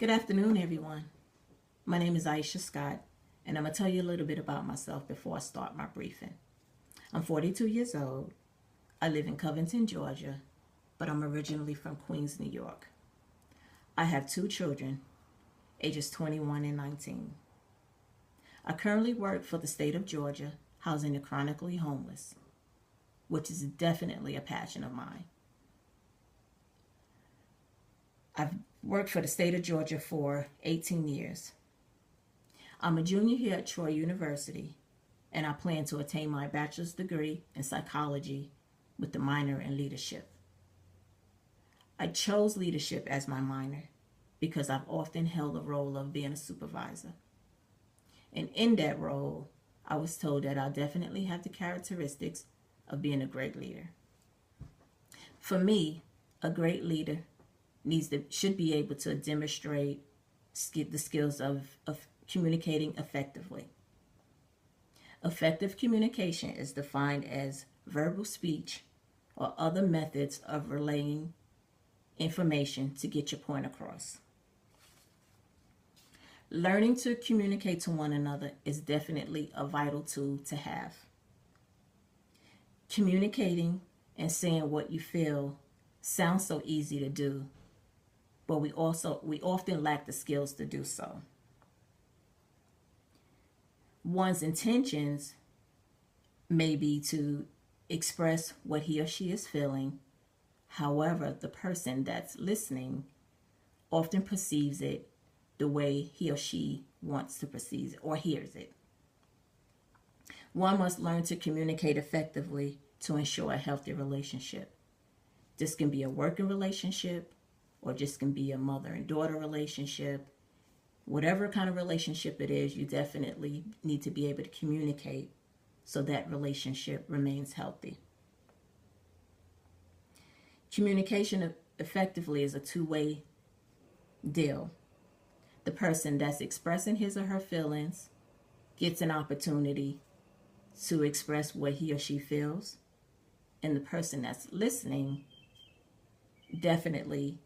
Good afternoon, everyone. My name is Aisha Scott, and I'm going to tell you a little bit about myself before I start my briefing. I'm 42 years old. I live in Covington, Georgia, but I'm originally from Queens, New York. I have two children, ages 21 and 19. I currently work for the state of Georgia, housing the chronically homeless, which is definitely a passion of mine. I've worked for the state of Georgia for 18 years. I'm a junior here at Troy University, and I plan to attain my bachelor's degree in psychology with the minor in leadership. I chose leadership as my minor because I've often held the role of being a supervisor. And in that role, I was told that I definitely have the characteristics of being a great leader. For me, a great leader should be able to demonstrate the skills of communicating effectively. Effective communication is defined as verbal speech or other methods of relaying information to get your point across. Learning to communicate to one another is definitely a vital tool to have. Communicating and saying what you feel sounds so easy to do, but we often lack the skills to do so. One's intentions may be to express what he or she is feeling. However, the person that's listening often perceives it the way he or she wants to perceive it or hears it. One must learn to communicate effectively to ensure a healthy relationship. This can be a working relationship, or just can be a mother and daughter relationship. Whatever kind of relationship it is, you definitely need to be able to communicate so that relationship remains healthy. Communication effectively is a two-way deal. The person that's expressing his or her feelings gets an opportunity to express what he or she feels, and the person that's listening definitely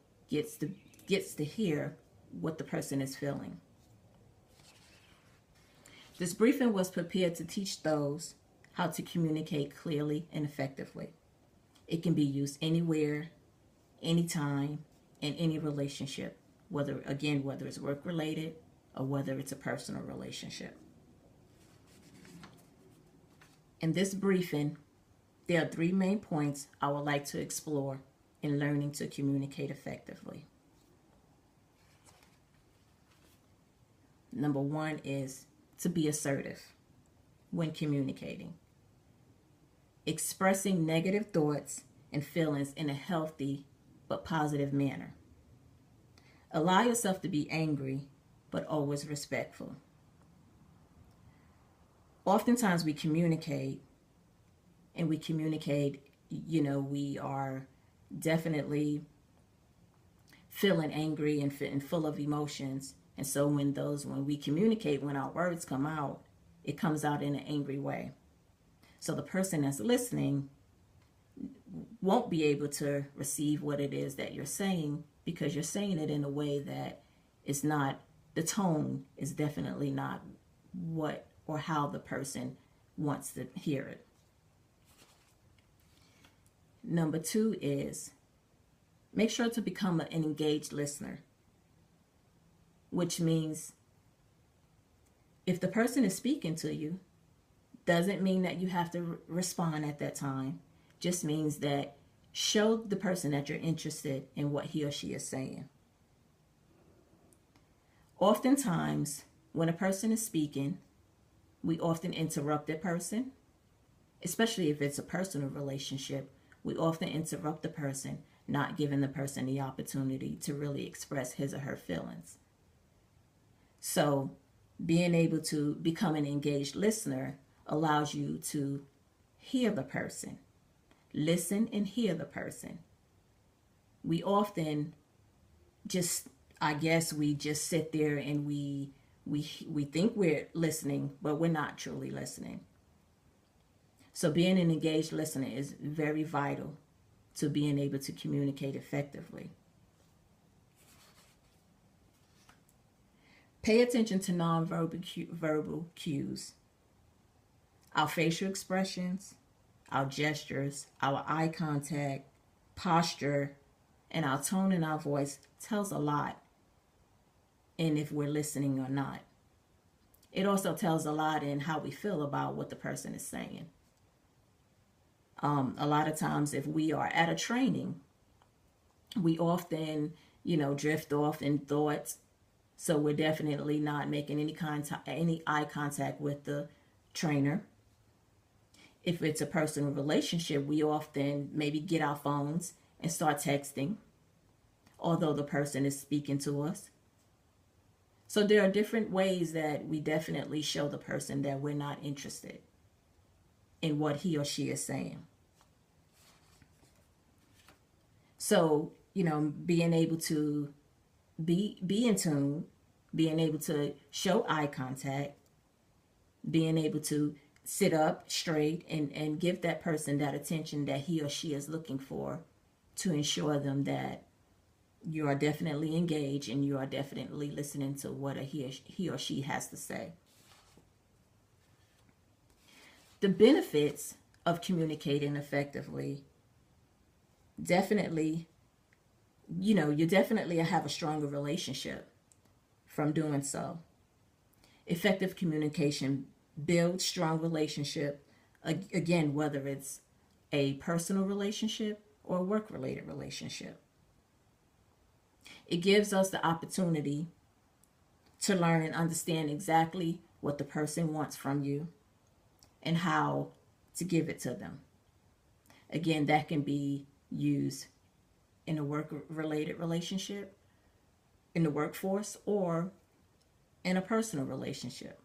gets to hear what the person is feeling. This briefing was prepared to teach those how to communicate clearly and effectively. It can be used anywhere, anytime, in any relationship, whether it's work related or whether it's a personal relationship. In this briefing, there are 3 main points I would like to explore in learning to communicate effectively. Number 1 is to be assertive when communicating. Expressing negative thoughts and feelings in a healthy but positive manner. Allow yourself to be angry, but always respectful. Oftentimes we communicate, we are definitely feeling angry and full of emotions. And so when we communicate, when our words come out, it comes out in an angry way. So the person that's listening won't be able to receive what it is that you're saying, because you're saying it in a way that is not, the tone is definitely not what or how the person wants to hear it. Number 2 is make sure to become an engaged listener, which means if the person is speaking to you, doesn't mean that you have to respond at that time. Just means that show the person that you're interested in what he or she is saying. Oftentimes, when a person is speaking, we often interrupt that person, especially if it's a personal relationship. We often interrupt the person, not giving the person the opportunity to really express his or her feelings. So being able to become an engaged listener allows you to hear the person. Listen and hear the person. We often we just sit there and we think we're listening, but we're not truly listening. So being an engaged listener is very vital to being able to communicate effectively. Pay attention to verbal cues, our facial expressions, our gestures, our eye contact, posture, and our tone in our voice tells a lot in if we're listening or not. It also tells a lot in how we feel about what the person is saying. A lot of times if we are at a training, we often, drift off in thoughts. So we're definitely not making any eye contact with the trainer. If it's a personal relationship, we often maybe get our phones and start texting, although the person is speaking to us. So there are different ways that we definitely show the person that we're not interested in what he or she is saying. So, being able to be in tune, being able to show eye contact, being able to sit up straight and give that person that attention that he or she is looking for, to ensure them that you are definitely engaged and you are definitely listening to what he or she has to say. The benefits of communicating effectively, definitely, you definitely have a stronger relationship from doing so. Effective communication builds strong relationship, again, whether it's a personal relationship or a work-related relationship. It gives us the opportunity to learn and understand exactly what the person wants from you and how to give it to them. Again, that can be used in a work-related relationship, in the workforce, or in a personal relationship.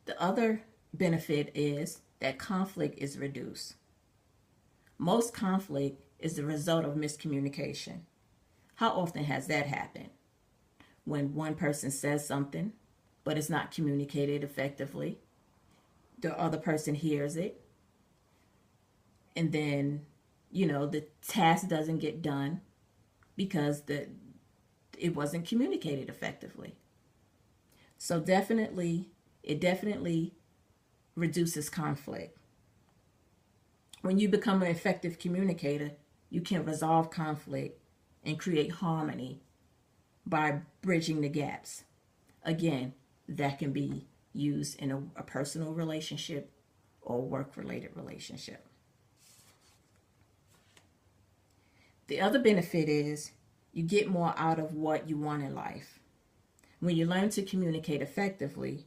The other benefit is that conflict is reduced. Most conflict is the result of miscommunication. How often has that happened? When one person says something, but it's not communicated effectively, the other person hears it, and then, the task doesn't get done because it wasn't communicated effectively. So it definitely reduces conflict. When you become an effective communicator, you can resolve conflict and create harmony by bridging the gaps. Again, that can be used in a personal relationship or work-related relationship. The other benefit is you get more out of what you want in life. When you learn to communicate effectively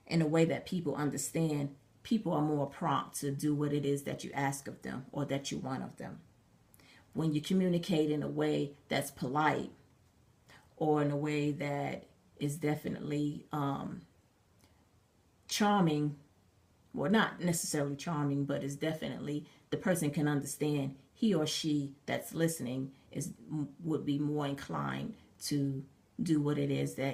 in a way that people understand, people are more prompt to do what it is that you ask of them or that you want of them. When you communicate in a way that's polite or in a way that is definitely charming, well, not necessarily charming, but is definitely the person can understand, he or she that's listening would be more inclined to do what it is that